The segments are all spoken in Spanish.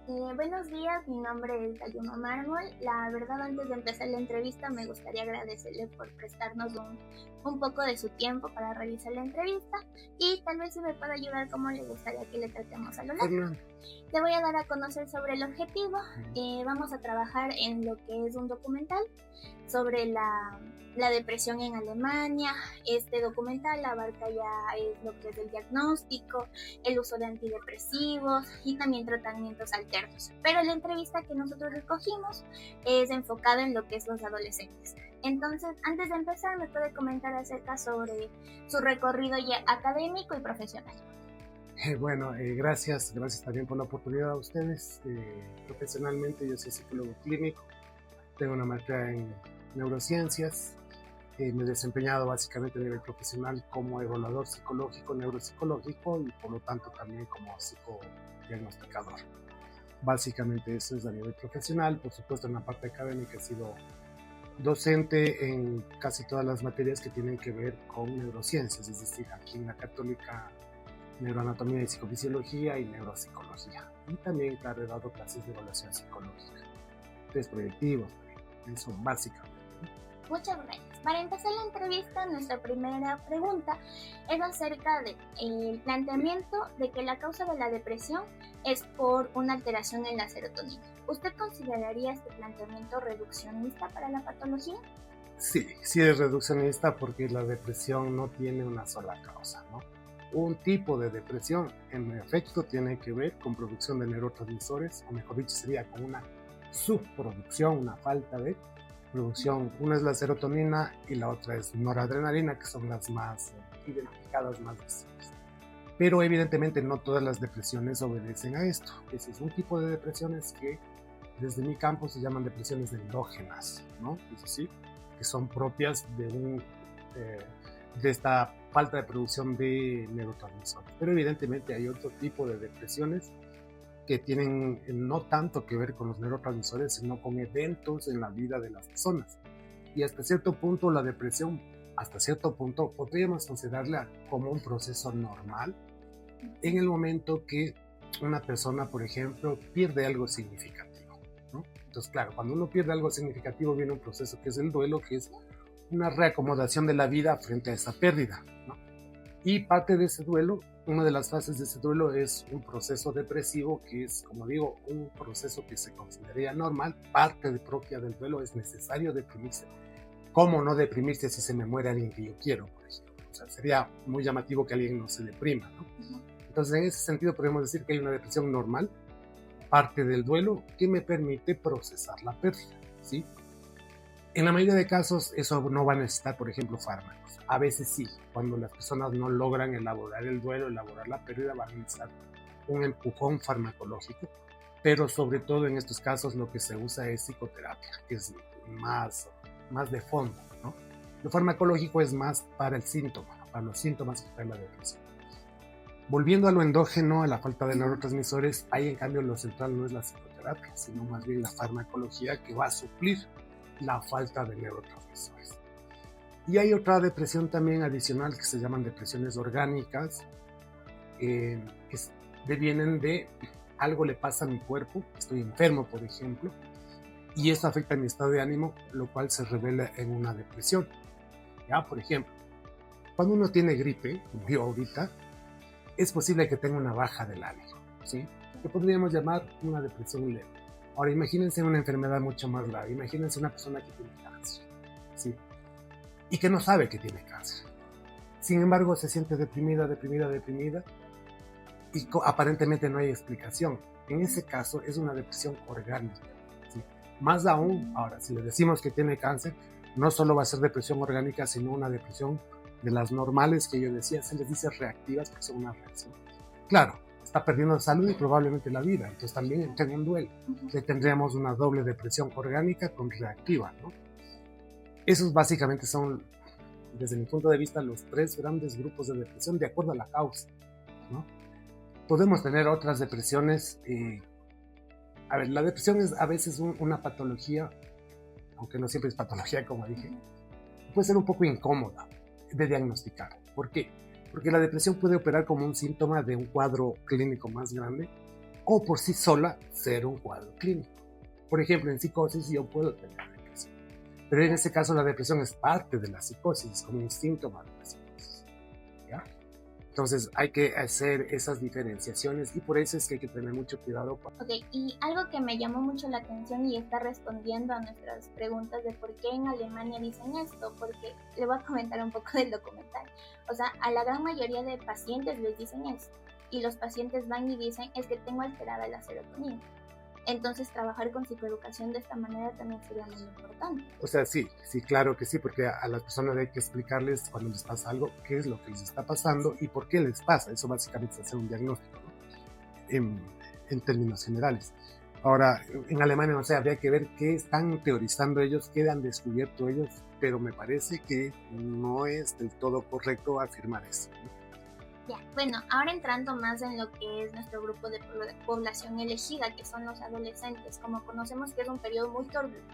Buenos días, mi nombre es Dayuma Mármol. La verdad, antes de empezar la entrevista, me gustaría agradecerle por prestarnos un poco de su tiempo para realizar la entrevista y tal vez si me puede ayudar como le gustaría que le tratemos a lo largo. Fernando. Te voy a dar a conocer sobre el objetivo. Vamos a trabajar en lo que es un documental sobre la depresión en Alemania. Este documental abarca ya lo que es el diagnóstico, el uso de antidepresivos y también tratamientos alternos. Pero la entrevista que nosotros recogimos es enfocada en lo que es los adolescentes. Entonces, antes de empezar, ¿me puede comentar acerca sobre su recorrido ya académico y profesional? Gracias también por la oportunidad a ustedes. Profesionalmente yo soy psicólogo clínico, tengo una maestría en neurociencias, me he desempeñado básicamente a nivel profesional como evaluador psicológico, neuropsicológico y por lo tanto también como psicodiagnosticador. Básicamente eso es a nivel profesional. Por supuesto, en la parte académica he sido docente en casi todas las materias que tienen que ver con neurociencias, es decir, aquí en la Católica neuroanatomía y psicofisiología y neuropsicología. Y también, claro, he dado clases de evaluación psicológica, test proyectivos, eso básicamente. Muchas gracias. Para empezar la entrevista, nuestra primera pregunta es acerca del planteamiento de que la causa de la depresión es por una alteración en la serotonina. ¿Usted consideraría este planteamiento reduccionista para la patología? Sí es reduccionista porque la depresión no tiene una sola causa, ¿no? Un tipo de depresión, en efecto, tiene que ver con producción de neurotransmisores, o mejor dicho, sería con una subproducción, una falta de producción. Una es la serotonina y la otra es noradrenalina, que son las más identificadas, más visibles. Pero evidentemente no todas las depresiones obedecen a esto. Ese es un tipo de depresiones que desde mi campo se llaman depresiones endógenas, ¿no? Es decir, que son propias de esta falta de producción de neurotransmisores. Pero evidentemente hay otro tipo de depresiones que tienen no tanto que ver con los neurotransmisores, sino con eventos en la vida de las personas. Y hasta cierto punto la depresión, hasta cierto punto, podríamos considerarla como un proceso normal en el momento que una persona, por ejemplo, pierde algo significativo, ¿no? Entonces, claro, cuando uno pierde algo significativo viene un proceso que es el duelo, que es una reacomodación de la vida frente a esa pérdida, ¿no? Y parte de ese duelo, una de las fases de ese duelo es un proceso depresivo que es, como digo, un proceso que se consideraría normal. Parte propia del duelo, es necesario deprimirse. ¿Cómo no deprimirse si se me muere alguien que yo quiero, por ejemplo? O sea, sería muy llamativo que alguien no se deprima, ¿no? Entonces, en ese sentido podemos decir que hay una depresión normal, parte del duelo, que me permite procesar la pérdida, ¿sí? En la mayoría de casos eso no va a necesitar, por ejemplo, fármacos. A veces sí, cuando las personas no logran elaborar el duelo, elaborar la pérdida, van a necesitar un empujón farmacológico, pero sobre todo en estos casos lo que se usa es psicoterapia, que es más de fondo, ¿no? Lo farmacológico es más para el síntoma, para los síntomas que trae la depresión. Volviendo a lo endógeno, a la falta de neurotransmisores, ahí en cambio lo central no es la psicoterapia, sino más bien la farmacología que va a suplir la falta de neurotransmisores. Y hay otra depresión también adicional que se llaman depresiones orgánicas, que devienen de algo le pasa a mi cuerpo, estoy enfermo, por ejemplo, y eso afecta mi estado de ánimo, lo cual se revela en una depresión. Ya, por ejemplo, cuando uno tiene gripe, como yo ahorita, es posible que tenga una baja del ánimo, ¿sí? Que podríamos llamar una depresión leve. Ahora, imagínense una enfermedad mucho más grave. Imagínense una persona que tiene cáncer, ¿sí? Y que no sabe que tiene cáncer. Sin embargo, se siente deprimida, y aparentemente no hay explicación. En ese caso, es una depresión orgánica, ¿sí? Más aún, ahora, si le decimos que tiene cáncer, no solo va a ser depresión orgánica, sino una depresión de las normales que yo decía, se les dice reactivas porque son una reacción. Claro, está perdiendo salud y probablemente la vida, entonces también entra en un duelo. Entonces tendríamos una doble depresión orgánica con reactiva, ¿no? Esos básicamente son, desde mi punto de vista, los tres grandes grupos de depresión de acuerdo a la causa, ¿no? Podemos tener otras depresiones. A ver, la depresión es a veces una patología, aunque no siempre es patología, como dije, puede ser un poco incómoda de diagnosticar. ¿Por qué? Porque la depresión puede operar como un síntoma de un cuadro clínico más grande o por sí sola ser un cuadro clínico. Por ejemplo, en psicosis yo puedo tener depresión, pero en ese caso la depresión es parte de la psicosis, es como un síntoma de la psicosis, ¿ya? Entonces hay que hacer esas diferenciaciones y por eso es que hay que tener mucho cuidado. Ok, y algo que me llamó mucho la atención y está respondiendo a nuestras preguntas de por qué en Alemania dicen esto, porque le voy a comentar un poco del documental. O sea, a la gran mayoría de pacientes les dicen esto y los pacientes van y dicen es que tengo alterada la serotonina. Entonces trabajar con psicoeducación de esta manera también sería muy importante. O sea, sí, claro que sí, porque a las personas hay que explicarles cuando les pasa algo, qué es lo que les está pasando y por qué les pasa. Eso básicamente es hacer un diagnóstico, ¿no? En términos generales. Ahora, en Alemania, no sé, habría que ver qué están teorizando ellos, qué han descubierto ellos, pero me parece que no es del todo correcto afirmar eso, ¿no? Ya, bueno, ahora entrando más en lo que es nuestro grupo de población elegida, que son los adolescentes, como conocemos que es un periodo muy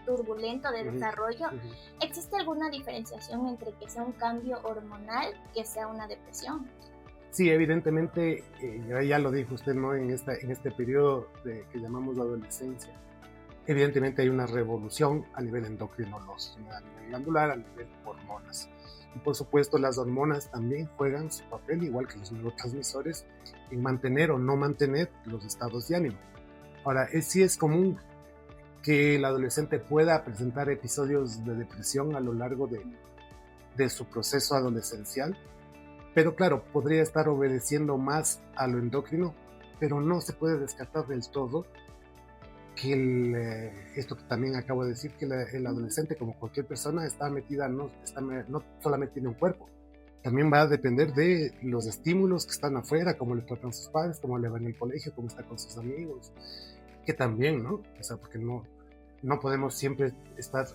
turbulento de desarrollo, ¿existe alguna diferenciación entre que sea un cambio hormonal que sea una depresión? Sí, evidentemente, ya lo dijo usted, ¿no? En este periodo que llamamos la adolescencia, evidentemente hay una revolución a nivel endocrinológico, a nivel glandular, a nivel hormonas. Y por supuesto las hormonas también juegan su papel, igual que los neurotransmisores, en mantener o no mantener los estados de ánimo. Ahora, sí es común que el adolescente pueda presentar episodios de depresión a lo largo de su proceso adolescencial, pero claro, podría estar obedeciendo más a lo endocrino, pero no se puede descartar del todo que esto que también acabo de decir, que el adolescente, como cualquier persona, está metida, no solamente tiene un cuerpo, también va a depender de los estímulos que están afuera, cómo le tratan sus padres, cómo le va en el colegio, cómo está con sus amigos, que también, ¿no? O sea, porque no podemos siempre estar,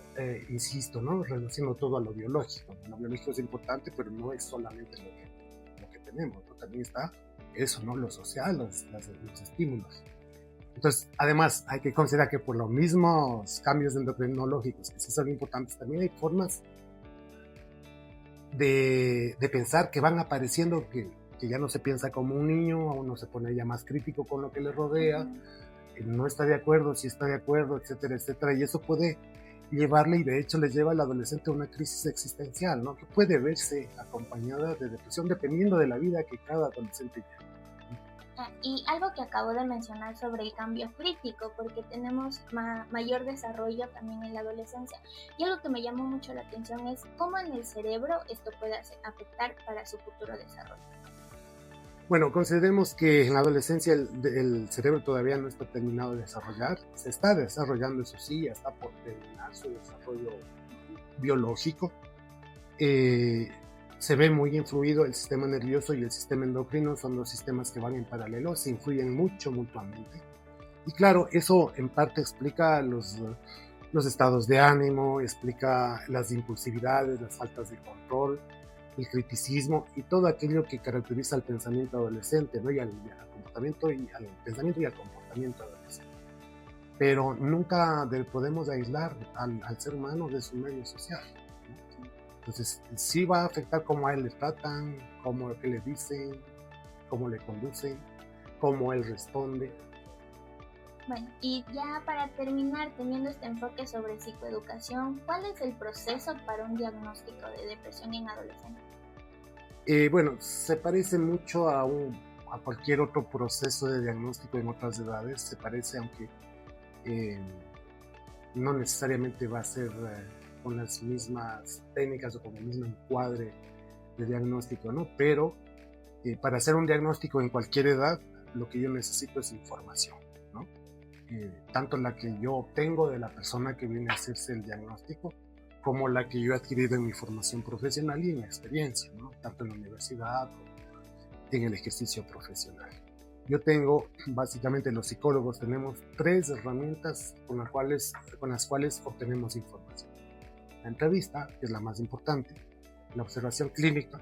insisto, ¿no? Reduciendo todo a lo biológico. Lo biológico es importante, pero no es solamente lo que tenemos, ¿no? También está eso, ¿no? Lo social, los estímulos. Entonces, además, hay que considerar que por los mismos cambios endocrinológicos, que sí son importantes, también hay formas de pensar que van apareciendo, que ya no se piensa como un niño, uno se pone ya más crítico con lo que le rodea, no está de acuerdo, sí está de acuerdo, etcétera, etcétera, y eso puede llevarle, y de hecho le lleva al adolescente a una crisis existencial, ¿no? Que puede verse acompañada de depresión dependiendo de la vida que cada adolescente lleva. Y algo que acabo de mencionar sobre el cambio crítico, porque tenemos mayor desarrollo también en la adolescencia. Y algo que me llamó mucho la atención es cómo en el cerebro esto puede afectar para su futuro desarrollo. Bueno, consideremos que en la adolescencia el cerebro todavía no está terminado de desarrollar. Se está desarrollando, eso sí, ya está por terminar su desarrollo biológico. Se ve muy influido el sistema nervioso y el sistema endocrino, son dos sistemas que van en paralelo, se influyen mucho mutuamente. Y claro, eso en parte explica los estados de ánimo, explica las impulsividades, las faltas de control, el criticismo y todo aquello que caracteriza al pensamiento adolescente, ¿no? y al comportamiento y al pensamiento y al comportamiento adolescente. Pero nunca podemos aislar al ser humano de su medio social. Entonces, sí va a afectar cómo a él le tratan, cómo que le dicen, cómo le conducen, cómo él responde. Bueno, y ya para terminar, teniendo este enfoque sobre psicoeducación, ¿cuál es el proceso para un diagnóstico de depresión en adolescentes? Bueno, se parece mucho a cualquier otro proceso de diagnóstico en otras edades. Se parece, aunque no necesariamente va a ser con las mismas técnicas o con el mismo encuadre de diagnóstico, ¿no? Pero para hacer un diagnóstico en cualquier edad, lo que yo necesito es información, ¿no? Tanto la que yo obtengo de la persona que viene a hacerse el diagnóstico, como la que yo he adquirido en mi formación profesional y en mi experiencia, ¿no? Tanto en la universidad como en el ejercicio profesional. Yo tengo, básicamente los psicólogos tenemos 3 herramientas con las cuales obtenemos información. La entrevista, que es la más importante, la observación clínica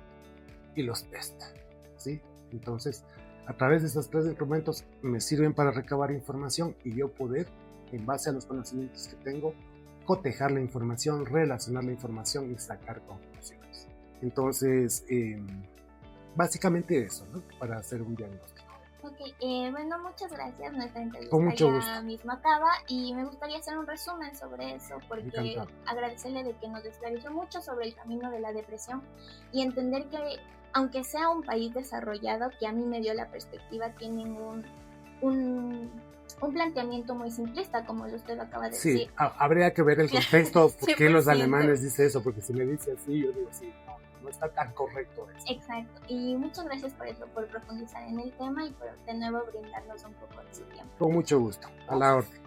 y los test, ¿sí? Entonces, a través de esos 3 instrumentos me sirven para recabar información y yo poder, en base a los conocimientos que tengo, cotejar la información, relacionar la información y sacar conclusiones. Entonces, básicamente eso, ¿no? Para hacer un diagnóstico. Ok, bueno, muchas gracias. Nuestra entrevista Con mucho ya gusto. mismo acaba y me gustaría hacer un resumen sobre eso porque Encantado. agradecerle de que nos esclareció mucho sobre el camino de la depresión y entender que aunque sea un país desarrollado, que a mí me dio la perspectiva, tienen un, un planteamiento muy simplista, como usted acaba de Sí, decir. habría que ver el contexto, por qué los 100%. alemanes dicen eso, porque si me dice así, yo digo, sí, no está tan correcto eso. Exacto, y muchas gracias por eso, por profundizar en el tema y por de nuevo brindarnos un poco de su tiempo. Con mucho gusto, a la orden.